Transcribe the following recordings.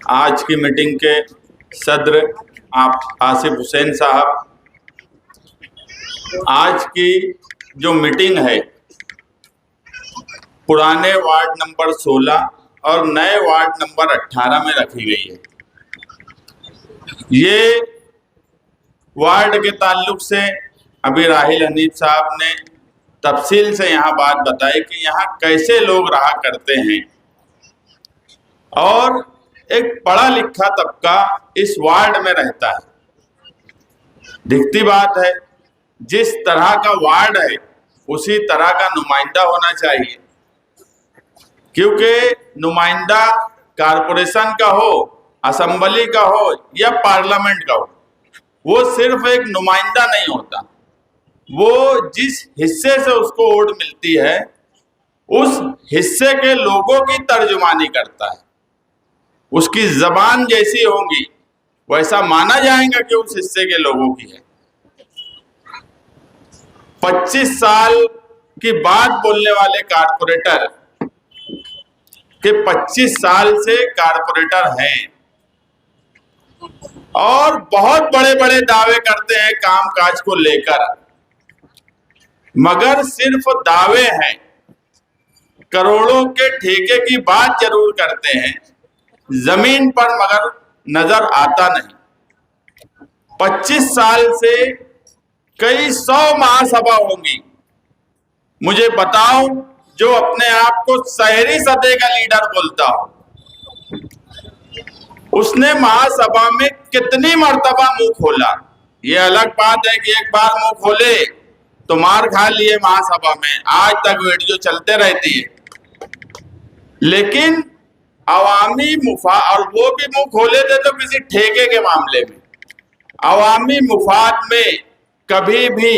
आज की मीटिंग के सदर आप आसिफ हुसैन साहब, आज की जो मीटिंग है पुराने वार्ड नंबर 16 और नए वार्ड नंबर 18 में रखी गई है। ये वार्ड के ताल्लुक से अभी राहिल हनीफ साहब ने तफसील से यहाँ बात बताई कि यहाँ कैसे लोग रहा करते हैं और एक पढ़ा लिखा तबका इस वार्ड में रहता है। दिखती बात है, जिस तरह का वार्ड है उसी तरह का नुमाइंदा होना चाहिए, क्योंकि नुमाइंदा कारपोरेशन का हो, असेंबली का हो या पार्लियामेंट का हो, वो सिर्फ एक नुमाइंदा नहीं होता। वो जिस हिस्से से उसको वोट मिलती है उस हिस्से के लोगों की तर्जुमानी करता है। उसकी जबान जैसी होगी वैसा माना जाएगा कि उस हिस्से के लोगों की है। 25 साल की बात बोलने वाले कारपोरेटर के 25 साल से कारपोरेटर हैं और बहुत बड़े बड़े दावे करते हैं काम काज को लेकर, मगर सिर्फ दावे हैं। करोड़ों के ठेके की बात जरूर करते हैं, जमीन पर मगर नजर आता नहीं। 25 साल से कई 100 महासभा होंगी। मुझे बताओ, जो अपने आप को शहरी सतह का लीडर बोलता हो, उसने महासभा में कितनी मर्तबा मुंह खोला। ये अलग बात है कि एक बार मुंह खोले तो मार खा लिए महासभा में, आज तक वीडियो चलते रहती है। लेकिन अवामी मुफाद, और वो भी मुंह खोले थे तो किसी ठेके के मामले में, अवामी मुफाद में कभी भी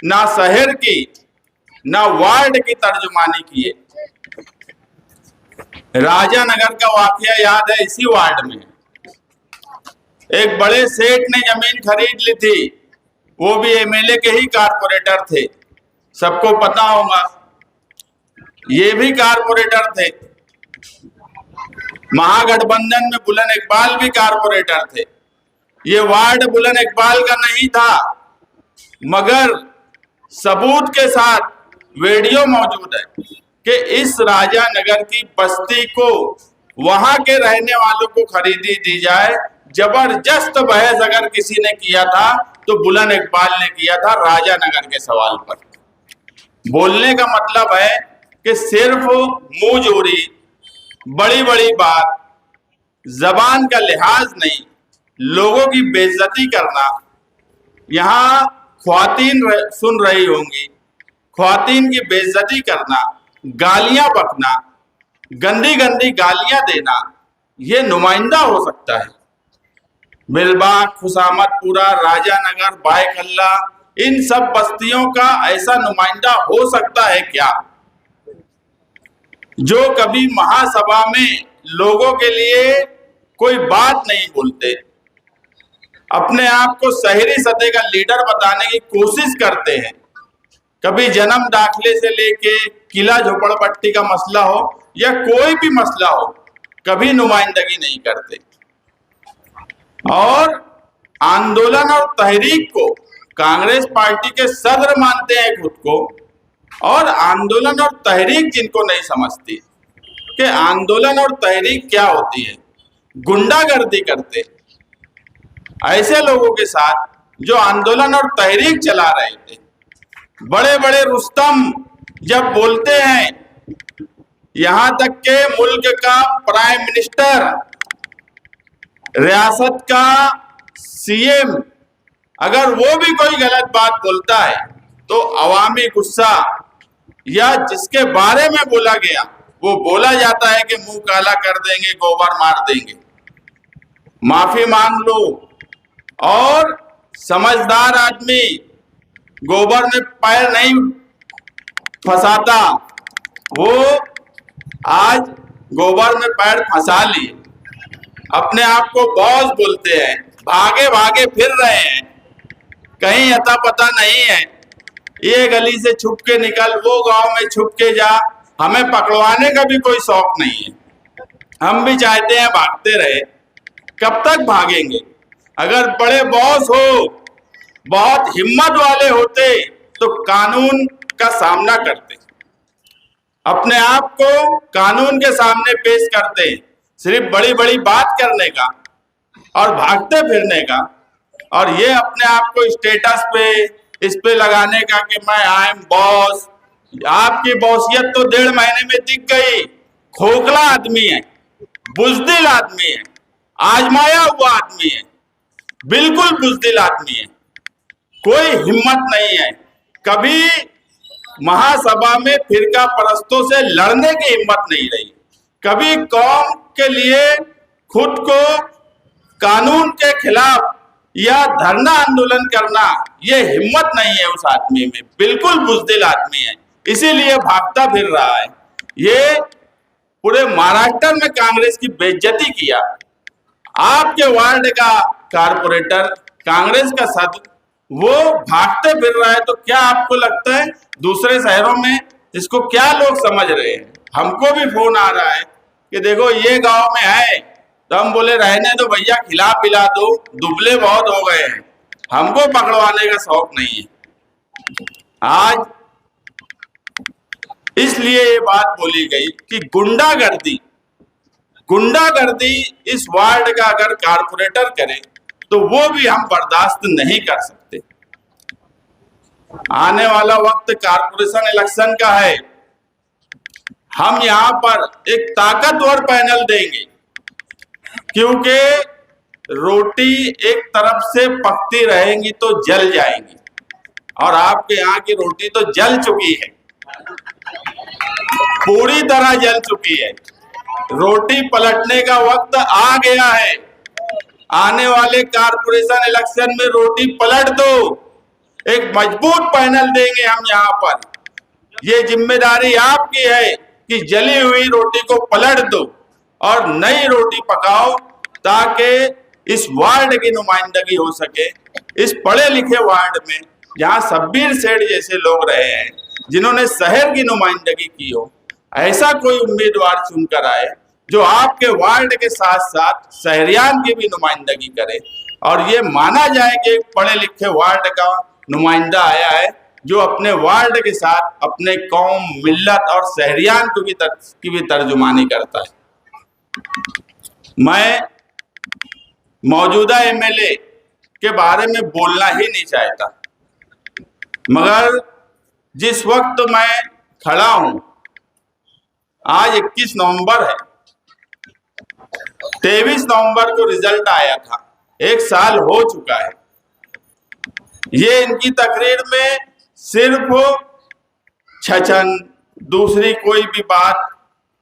ना शहर की ना वार्ड की तर्जुमानी किए। राजानगर का वाकया याद है, इसी वार्ड में एक बड़े सेठ ने जमीन खरीद ली थी, वो भी एमएलए के ही कारपोरेटर थे, सबको पता होगा। ये भी कारपोरेटर थे। महागठबंधन में बुलंद इकबाल भी कारपोरेटर थे। ये वार्ड बुलंद इकबाल का नहीं था, मगर सबूत के साथ वीडियो मौजूद है कि इस राजानगर की बस्ती को वहां के रहने वालों को खरीदी दी जाए। जबरदस्त बहस अगर किसी ने किया था तो बुलंद इकबाल ने किया था राजानगर के सवाल पर। बोलने का मतलब है कि सिर्फ मुंह जोरी, बड़ी बड़ी बात, जबान का लिहाज नहीं, लोगों की बेइज्जती करना। यहाँ ख्वातीन सुन रही होंगी, ख्वातीन की बेइज्जती करना, गालियां बकना, गंदी गंदी गालियां देना, ये नुमाइंदा हो सकता है? बिलबाग, खुशामतपुरा, राजानगर, बायखल्ला, इन सब बस्तियों का ऐसा नुमाइंदा हो सकता है क्या, जो कभी महासभा में लोगों के लिए कोई बात नहीं बोलते, अपने आप को शहरी सतह का लीडर बताने की कोशिश करते हैं। कभी जन्म दाखिले से लेके किला झोपड़पट्टी का मसला हो या कोई भी मसला हो, कभी नुमाइंदगी नहीं करते। और आंदोलन और तहरीक को कांग्रेस पार्टी के सदर मानते हैं खुद को, और आंदोलन और तहरीक जिनको नहीं समझती कि आंदोलन और तहरीक क्या होती है, गुंडागर्दी करते ऐसे लोगों के साथ जो आंदोलन और तहरीक चला रहे थे। बड़े बड़े रुस्तम जब बोलते हैं, यहां तक के मुल्क का प्राइम मिनिस्टर, रियासत का सीएम, अगर वो भी कोई गलत बात बोलता है तो अवामी गुस्सा या जिसके बारे में बोला गया वो बोला जाता है कि मुंह काला कर देंगे, गोबर मार देंगे। माफी मांग लो। और समझदार आदमी गोबर में पैर नहीं फंसाता, वो आज गोबर में पैर फंसा लिए, अपने आप को बॉस बोलते हैं, भागे भागे फिर रहे हैं, कहीं अता पता नहीं है। ये गली से छुप के निकल, वो गांव में छुप के जा, हमें पकड़वाने का भी कोई शौक नहीं है। हम भी चाहते हैं भागते रहे। कब तक भागेंगे? अगर बड़े बॉस हो, बहुत हिम्मत वाले होते तो कानून का सामना करते, अपने आप को कानून के सामने पेश करते। सिर्फ बड़ी बड़ी बात करने का और भागते फिरने का, और ये अपने आप को स्टेटस पे इस पे लगाने का कि मैं आई एम बॉस। आपकी बॉसियत तो 1.5 महीने में दिख गई। खोखला आदमी है, बुजदिल आदमी है, आजमाया हुआ आदमी है, बिल्कुल बुजदिल आदमी है। कोई हिम्मत नहीं है। कभी महासभा में फिरका परस्तों से लड़ने की हिम्मत नहीं रही। कभी कौम के लिए खुद को कानून के खिलाफ या धरना आंदोलन करना, ये हिम्मत नहीं है उस आदमी में। बिल्कुल बुजदिल आदमी है, इसीलिए भागता फिर रहा है। ये पूरे महाराष्ट्र में कांग्रेस की बेइज्जती किया। आपके वार्ड का कारपोरेटर, कांग्रेस का सदस्य, वो भागते फिर रहा है, तो क्या आपको लगता है दूसरे शहरों में इसको क्या लोग समझ रहे हैं? हमको भी फोन आ रहा है कि देखो ये गांव में है, तो हम बोले रहने दो भैया, खिला पिला दो, दुबले बहुत हो गए हैं, हमको पकड़वाने का शौक नहीं है। आज इसलिए ये बात बोली गई कि गुंडागर्दी इस वार्ड का अगर कारपोरेटर करे तो वो भी हम बर्दाश्त नहीं कर सकते। आने वाला वक्त कारपोरेशन इलेक्शन का है। हम यहाँ पर एक ताकतवर पैनल देंगे, क्योंकि रोटी एक तरफ से पकती रहेंगी तो जल जाएंगी, और आपके यहाँ की रोटी तो जल चुकी है, पूरी तरह जल चुकी है। रोटी पलटने का वक्त आ गया है। आने वाले कारपोरेशन इलेक्शन में रोटी पलट दो। एक मजबूत पैनल देंगे हम यहाँ पर। ये जिम्मेदारी आपकी है कि जली हुई रोटी को पलट दो और नई रोटी पकाओ, ताकि इस वार्ड की नुमाइंदगी हो सके। इस पढ़े लिखे वार्ड में जहाँ शब्बीर सेठ जैसे लोग रहे हैं, जिन्होंने शहर की नुमाइंदगी की हो, ऐसा कोई उम्मीदवार चुनकर आए जो आपके वार्ड के साथ साथ शहरियान की भी नुमाइंदगी करे, और ये माना जाए कि एक पढ़े लिखे वार्ड का नुमाइंदा आया है जो अपने वार्ड के साथ अपने कौम, मिल्लत और शहरियान की भी तर्जुमानी करता है। मैं मौजूदा एमएलए के बारे में बोलना ही नहीं चाहता, मगर जिस वक्त मैं खड़ा हूं, आज 21 नवंबर है, 23 नवंबर को रिजल्ट आया था, 1 साल हो चुका है। ये इनकी तकरीर में सिर्फ छचन, दूसरी कोई भी बात,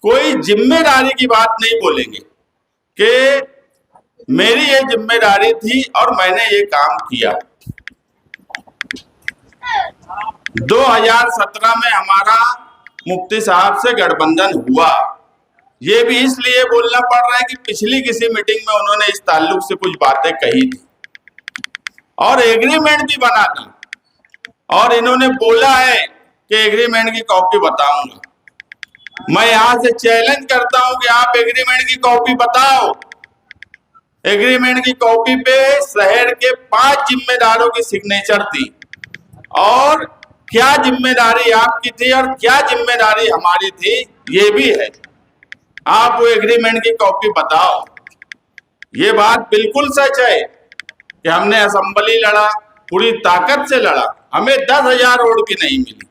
कोई जिम्मेदारी की बात नहीं बोलेंगे कि मेरी ये जिम्मेदारी थी और मैंने ये काम किया। 2017 में हमारा मुफ्ती साहब से गठबंधन हुआ। ये भी इसलिए बोलना पड़ रहा है कि पिछली किसी मीटिंग में उन्होंने इस ताल्लुक से कुछ बातें कही थी और एग्रीमेंट भी बना था, और इन्होंने बोला है कि एग्रीमेंट की कॉपी बताऊंगा। मैं यहां से चैलेंज करता हूं कि आप एग्रीमेंट की कॉपी बताओ। एग्रीमेंट की कॉपी पे शहर के 5 जिम्मेदारों की सिग्नेचर थी, और क्या जिम्मेदारी आपकी थी और क्या जिम्मेदारी हमारी थी ये भी है। आप वो एग्रीमेंट की कॉपी बताओ। ये बात बिल्कुल सच है कि हमने असेंबली लड़ा, पूरी ताकत से लड़ा, हमें 10,000 वोट भी नहीं मिली,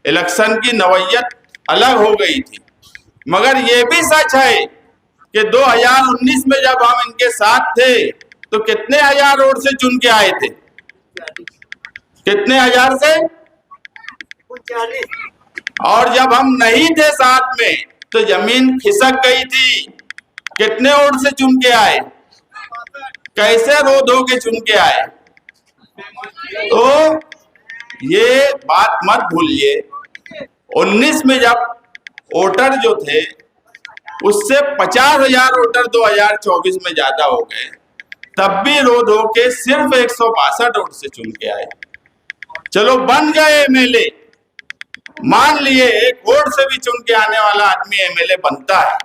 इलेक्शन की नवैयत अलग हो गई थी। मगर ये भी सच है कि 2019 में जब हम इनके साथ थे तो कितने हजार वोट से चुन के आए थे? कितने हजार से? 40। और जब हम नहीं थे साथ में तो जमीन खिसक गई थी। कितने वोट से चुन के आए? कैसे रो धो के चुन के आए? तो ये बात मत भूलिए, 19 में जब वोटर जो थे उससे 50,000 वोटर 2024 में ज्यादा हो गए, तब भी रो धो के सिर्फ 162 वोट से चुन के आए। चलो बन गए एमएलए, मान लिए एक वोट से भी चुन के आने वाला आदमी एमएलए बनता है,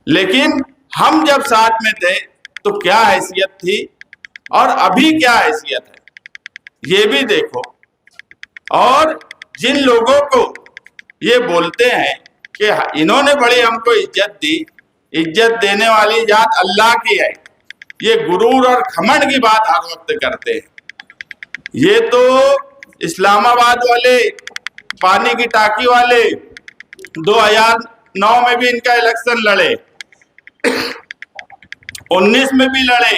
लेकिन हम जब साथ में थे तो क्या हैसियत थी और अभी क्या हैसियत है ये भी देखो। और जिन लोगों को ये बोलते हैं कि इन्होंने बड़ी हमको इज्जत दी, इज्जत देने वाली जात अल्लाह की है, ये गुरूर और घमंड की बात हर वक्त करते हैं। ये तो इस्लामाबाद वाले, पानी की टाकी वाले 2009 में भी इनका इलेक्शन लड़े, 19 में भी लड़े,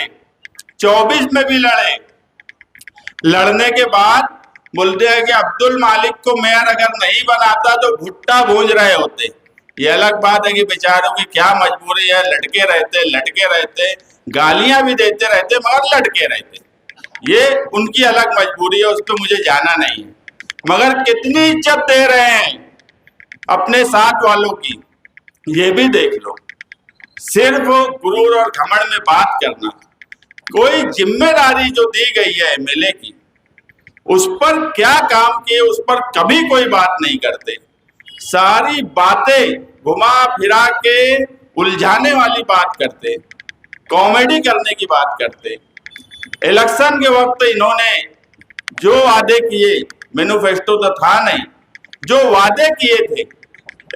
24 में भी लड़े। लड़ने के बाद बोलते हैं कि अब्दुल मालिक को मेयर अगर नहीं बनाता तो भुट्टा भूंज रहे होते। ये अलग बात है कि बेचारों की क्या मजबूरी है, लटके रहते, गालियां भी देते रहते मगर लटके रहते। ये उनकी अलग मजबूरी है, उस पर मुझे जाना नहीं है। मगर कितनी इज्जत दे रहे हैं अपने साथ वालों की, ये भी देख लो। सिर्फ गुरूर और घमंड में बात करना, कोई जिम्मेदारी जो दी गई है एमएलए की, उस पर क्या काम किए उस पर कभी कोई बात नहीं करते। सारी बातें घुमा फिरा के उलझाने वाली बात करते, कॉमेडी करने की बात करते। इलेक्शन के वक्त इन्होंने जो वादे किए, मैनिफेस्टो तो था नहीं, जो वादे किए थे,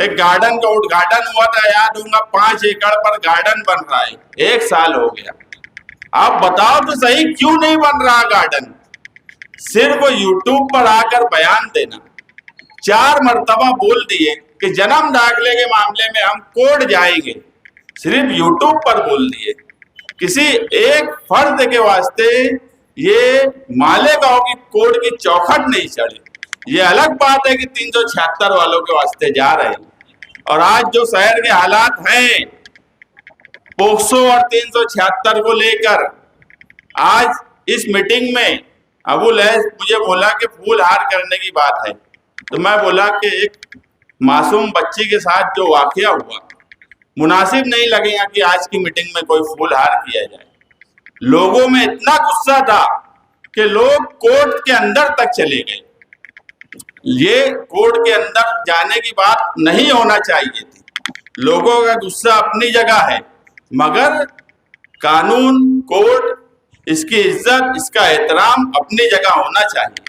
एक गार्डन का उद्घाटन हुआ था, याद होगा, 5 एकड़ पर गार्डन बन रहा है, 1 साल हो गया। आप बताओ तो सही क्यों नहीं बन रहा गार्डन? सिर्फ यूट्यूब पर आकर बयान देना, 4 मर्तबा बोल दिए कि जन्म दाखिले के मामले में हम कोर्ट जाएंगे, सिर्फ यूट्यूब पर बोल दिए। किसी एक फर्द के वास्ते ये मालेगांव की कोर्ट की चौखट नहीं चढ़ी। ये अलग बात है कि 376 वालों के वास्ते जा रहे हैं। और आज जो शहर के हालात हैं पोक्सो और 376 को लेकर, आज इस मीटिंग में अबुल हैस मुझे बोला कि फूल हार करने की बात है, तो मैं बोला कि एक मासूम बच्ची के साथ जो वाकया हुआ, मुनासिब नहीं लगेगा कि आज की मीटिंग में कोई फूल हार किया जाए। लोगों में इतना गुस्सा था कि लोग कोर्ट के अंदर तक चले गए। ये कोर्ट के अंदर जाने की बात नहीं होना चाहिए थी। लोगों का गुस्सा अपनी जगह है, मगर कानून, कोर्ट, इसकी इज्जत, इसका एहतराम अपनी जगह होना चाहिए।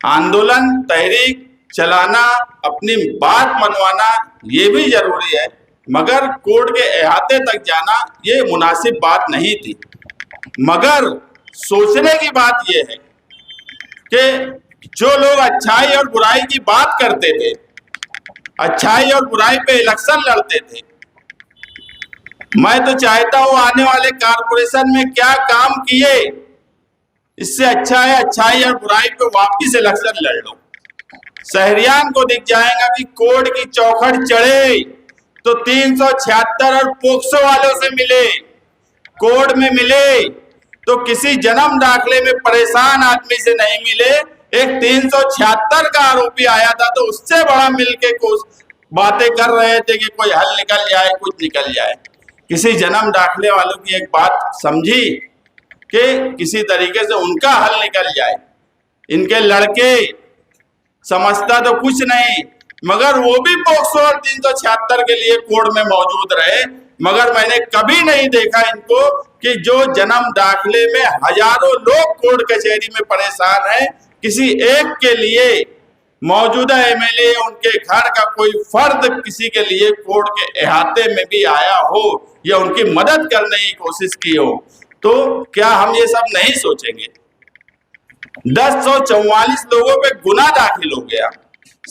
आंदोलन, तहरीक चलाना, अपनी बात मनवाना ये भी जरूरी है, मगर कोर्ट के अहाते तक जाना ये मुनासिब बात नहीं थी। मगर सोचने की बात यह है कि जो लोग अच्छाई और बुराई की बात करते थे, अच्छाई और बुराई पे इलेक्शन लड़ते थे, मैं तो चाहता हूं आने वाले कारपोरेशन में क्या काम किए, इससे अच्छा है अच्छाई और बुराई पे वापिस इलेक्शन लड़ लो। शहरियान को दिख जाएगा कि कोर्ट की चौखट चढ़े तो 376 और पोक्सो वालों से मिले, कोर्ट में मिले तो किसी जन्म दाखिले में परेशान आदमी से नहीं मिले। एक 376 का आरोपी आया था तो उससे बड़ा मिलके कुछ बातें कर रहे थे कि कोई हल निकल जाए, कुछ निकल जाए। किसी जन्म दाखिले वालों की एक बात समझी कि किसी तरीके से उनका हल निकल जाए। इनके लड़के समझता तो कुछ नहीं, मगर वो भी पोक्सो और 376 के लिए कोर्ट में मौजूद रहे। मगर मैंने कभी नहीं देखा इनको कि जो जन्म दाखिले में हजारों लोग कोर्ट कचहरी में परेशान हैं, किसी एक के लिए मौजूदा एमएलए, उनके घर का कोई फर्द किसी के लिए कोर्ट के अहाते में भी आया हो या उनकी मदद करने की कोशिश की हो, तो क्या हम ये सब नहीं सोचेंगे? 1044 लोगों पे गुना दाखिल हो गया,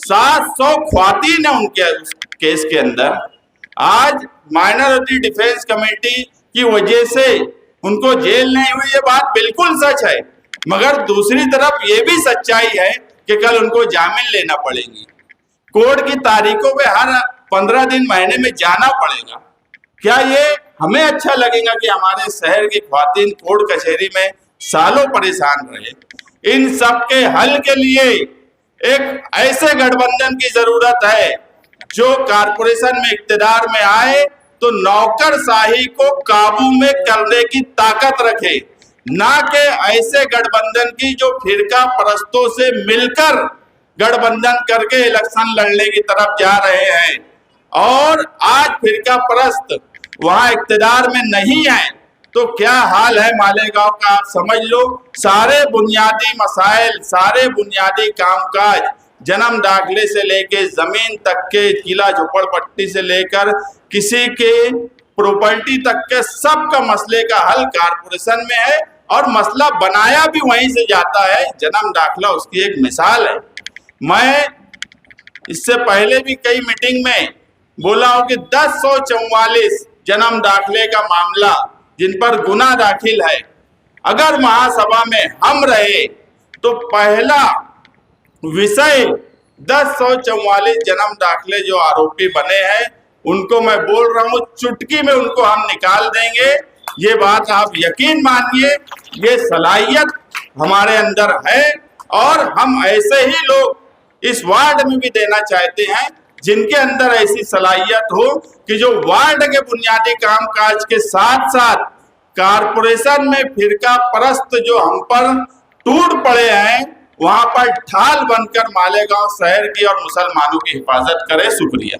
700 ख्वातीन है उनके केस के अंदर। आज माइनॉरिटी डिफेंस कमेटी की वजह से उनको जेल नहीं हुई, ये बात बिल्कुल सच है। मगर दूसरी तरफ ये भी सच्चाई है कि कल उनको जामीन लेना पड़ेगी, कोर्ट की तारीखों पे हर 15 दिन, महीने में जाना पड़ेगा। क्या ये हमें अच्छा लगेगा कि हमारे शहर की ख्वातीन कोर्ट कचहरी में सालों परेशान रहे? इन सब के हल के लिए एक ऐसे गठबंधन की जरूरत है जो कारपोरेशन में इक्तिदार में आए तो नौकरशाही को काबू में करने की ताकत रखे, ना कि ऐसे गठबंधन की जो फिरका परस्तों से मिलकर गठबंधन करके इलेक्शन लड़ने की तरफ जा रहे हैं और आज फिरका परस्त वहां इक्तिदार में नहीं है, तो क्या हाल है मालेगांव का आप समझ लो। सारे बुनियादी मसाइल, सारे बुनियादी कामकाज, जन्म दाखिले से लेके जमीन तक के, किला झोपड़पट्टी से लेकर किसी के प्रॉपर्टी तक के, सबका मसले का हल कारपोरेशन में है और मसला बनाया भी वहीं से जाता है। जन्म दाखिला उसकी एक मिसाल है। मैं इससे पहले भी कई मीटिंग में बोला हूं कि 1044 जन्म दाखिले का मामला जिन पर गुना दाखिल है, अगर महासभा में हम रहे तो पहला विषय 1044 जन्म दाखिले जो आरोपी बने हैं उनको मैं बोल रहा हूं चुटकी में उनको हम निकाल देंगे। ये बात आप यकीन मानिए, ये सलाहियत हमारे अंदर है और हम ऐसे ही लोग इस वार्ड में भी देना चाहते हैं जिनके अंदर ऐसी सलाहियत हो कि जो वार्ड के बुनियादी कामकाज के साथ साथ कारपोरेशन में फिरका परस्त जो हम पर टूट पड़े हैं वहां पर ढाल बनकर मालेगांव शहर की और मुसलमानों की हिफाजत करे। शुक्रिया।